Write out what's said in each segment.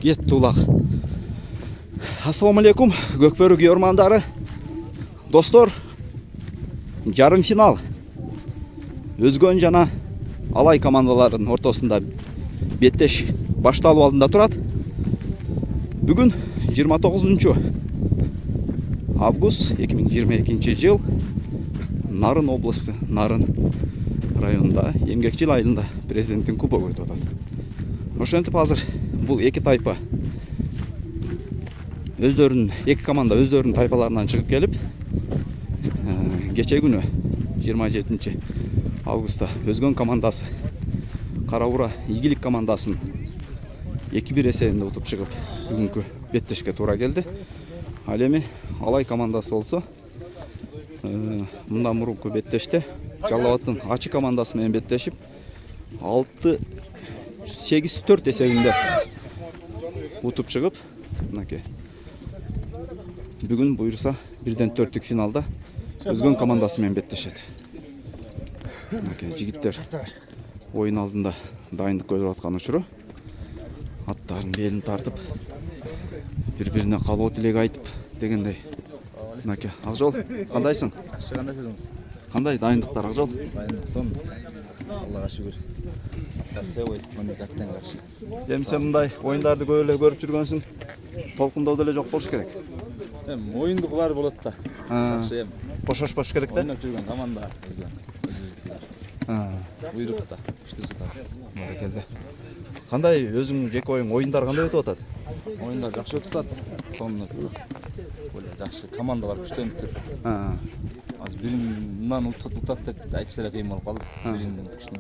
кетті улақ. Ассалаумалейкум, Көкбөрік ормандары. Достор, жарым финал. Өзгөн жана Алай командаларының ортосында беттеш башталып алдында тұрады. Бүгін 29 август 2022 жыл Нарын облысы, Нарын районында Эмгекчил айылында президенттің кубогы өтіп атат. Ошентип азыр бул эки тайпа эки команда өздөрүнүн тайпаларынан чыгып келип, кече күнү 27 августта Өзгөн командасы Карабура Ийгилик командасын 2-1 эсебинде утуп чыгып, бүгүнкү беттешке туура келди. Ал эми Алай командасы болсо, мындан мурунку беттеште Жалал Абадтын Ачы командасы менен беттешип, 8-4 эсебинде утуп чыгып, мынакей. Бүгүн буйруса 1-4 финалда Өзгөн командасы менен беттешет. Мынакей жигиттер ойын алдында дайындык көрүп аткан учуру аттарын белин тартып, бири-бирине калоо тилек айтып дегендей. Мынакей, Акжол, кандайсың? Кандайсыңыз? Кандай дайындыктар, Акжол? Дайындык сон. Аллага шүгүр. Все ой, мамлекаттан каршы. Эми сен мындай оюндарды көп эле көрүп жүргөнсүң. Толкундоо деле жок болуш керек. Эми оюндук бар болот да. Жакшы эми. Бошошпош керек да. Ойноп жүргөн команда. Буйрукта, күчтүү Баракелде. Кандай өзүң жеке оюндар кандай өтүп атат? Оюндар жакшы өтүп атат. Сонун жакшы команда бар, күчтөнүп тур. Азыр биринен утат деп айтса эле кыйын болуп калды.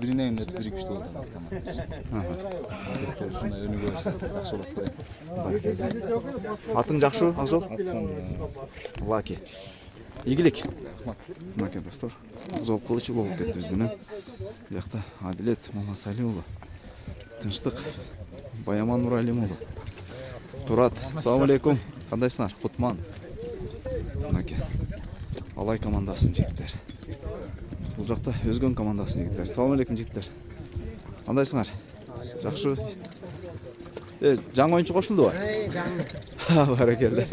Биринен өтүп бири күчтүү болду азыр команда. Ушундай өнүгүү жакшы болот деп. Баракелде. Атың жакшы, Акжол? Лаки. Ийгилик. Мынакей достор, Акжол Кылычул болуп кетти биз менен. Биякта Адилет Мамасали уулу, Тынчтык Баяман Нуралим уулу. Турат, assalamu алейкум. Кандайсыңар? Кутман. Мынакей Алай командасынын жигиттери. Бул жакта Өзгөн командасынын жигиттери. Assalamu алейкум жигиттер. Кандайсыңар? Жакшы. Жаңы оюнчу кошулдубу? Жаңы. Баракелде.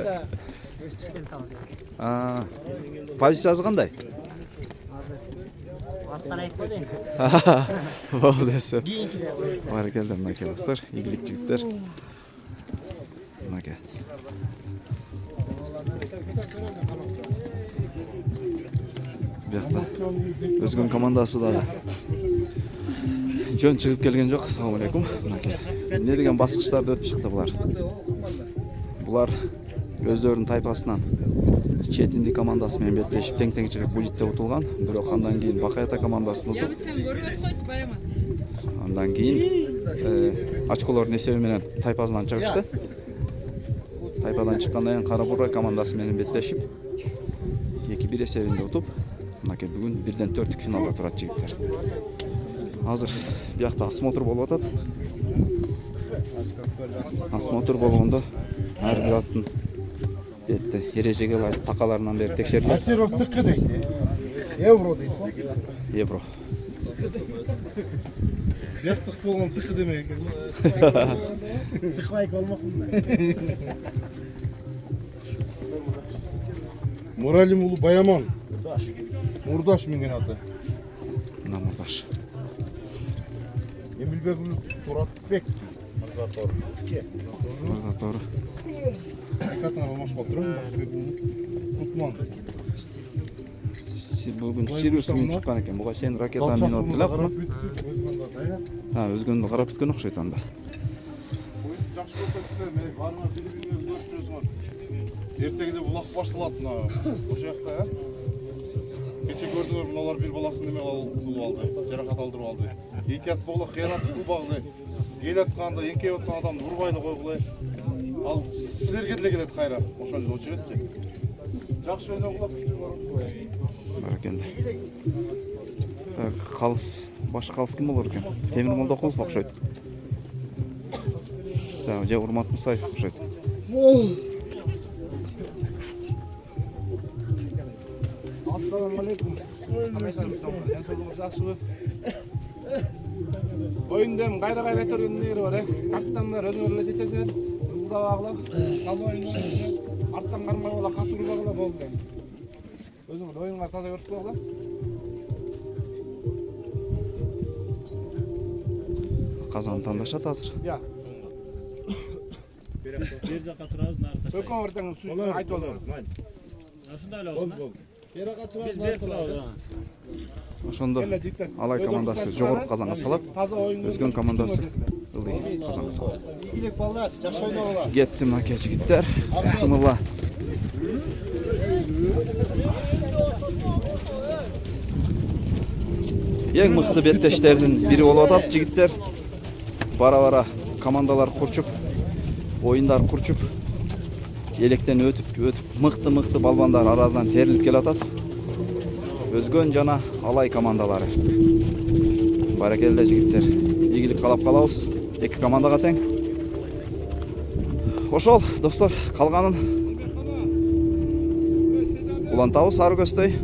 Позициясы кандай? Болду десе. Баракелде, мынакей достор, ийгилик жигиттер. Мынакей. Биякта Өзгөн командасы да жөн чыгып келген жок. Assalamu алейкум. Мынакей. Эмне деген баскычтарды өтүп чыкты булар? Булар өздөрүнүн тайпасынан Четинди командасы менен беттешип тең-тең чыгып булитте утулган. Бирок андан кийин Бакаята командасын утуп, андан кийин очколордун эсеби менен тайпасынан чыгышты. Тайпадан чыккандан кийин Карабура командасы менен беттешип 2-1 эсебинде утуп, мынакей бүгүн 1-4 финалда турат жигиттер. Азыр биякта осмотр болуп атат. Осмотр болгондо ар бир аттын эрежеге ылайык такаларынан бери текшерилет. Тактировка дейт. Евро дейт. Евро. Жактык болгон тыкы демек экен. Тыкбайк болмокмун. Муралим уулу Баяман. Мурдаш менген аты. Мына Мурдаш. Эмилбек уулу Туратбек. Мырза туура. Катына болмош болуп турат. Кутман. Бүгүн Сириус менен чыккан экен. Буга чейин ракета минут эле. Өзгөндү карап бүткөн окшойт анда. Жакшы болуп кетти. Мен барма бири-бирине өзгөртүрөсүңөр. Эртегиде булак башталат мына ошол жакта. Кече көрдүңөр, мыналар бир баласын неме кылып алды, жаракат алдырып алды. Этият болгула, кыянат кылбагыла. Эл атканда эңкейип аткан адамды урбайлы койгула. Ал силерге деле келет кайра. Ошол эле очуретчи. Жакшы ойногула, күчтүү барып. Баракелде. Калыс, баш калыс ким болор экен? Темир Молдокулов окшойт. Же Урмат Мусаев окшойт. Assalamu alaikum. Oyundam kayda turganlari бар, капитандар өзүңөр эле чечесиңер. bağla. Taza oyundan arttan karmay ola, katır bağla boldu. Özüm oyunlar taza örtü bağla. Kazan tandaşat hazır. Ya. Berce katıraz narta. Ökün ortadan su ayt olur. Aslında öyle olsun. Yere katıraz Biz bir kılavuz. Ошондо Алай командасы жогорку казанга салат. Taza oyun. Өзгөн командасы ылдый казанга салат. İyilik ballar, жақсы ойнағыла. Кеттим аке жигиттер. Бисмилла. Ең мыкты беттештердин бири болуп атат жигиттер. Бара-бара командалар курчуп, оюндар курчуп, электен өтүп мыкты балбандар арасынан терилип келатат. Өзгөн жана Алай командалары. Баракелде жигиттер. Ийгилик каалап калабыз. Эки командага тең. Ошол достор, калганын улантабыз ары көздөй.